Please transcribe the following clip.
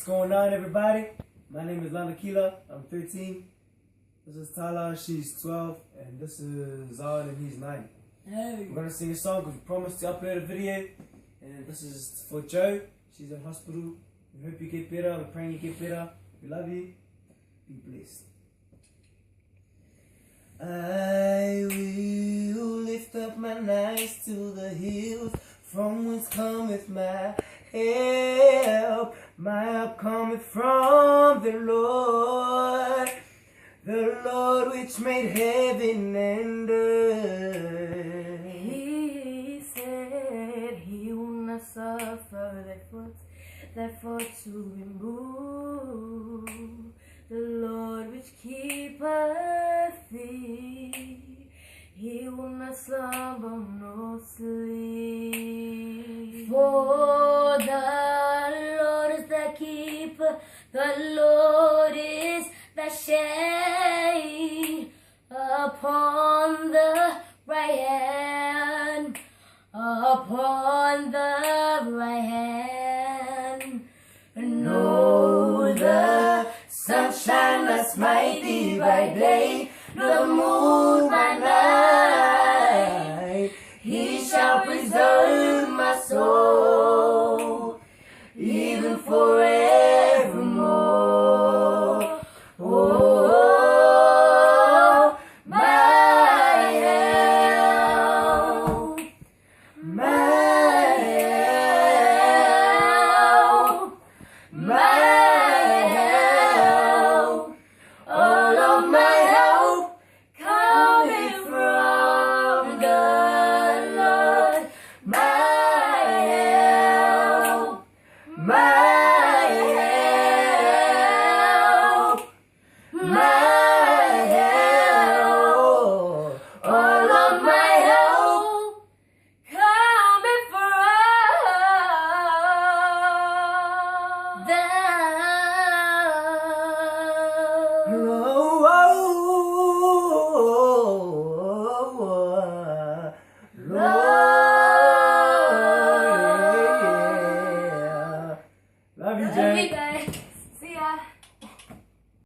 going on, everybody? My name is Lana Kila. I'm 13. This is Tala. She's 12. And this is Zahn, and he's 9. Hey. We're going to sing a song because we promised to upload a video. And this is for Joe. She's in hospital. We hope you get better. We're praying you get better. We love you. Be blessed. I will lift up my eyes to the hills, from whence cometh my help. My help cometh from the Lord which made heaven and earth. He said he will not suffer thy foot to be moved. The Lord which keepeth thee, he will not slumber nor sleep. For the Lord is thy keeper, the Lord is thy shade upon the right hand, upon the right hand. No, the sunshine must smite thee by day, the moon by night. He shall preserve my soul, even forever.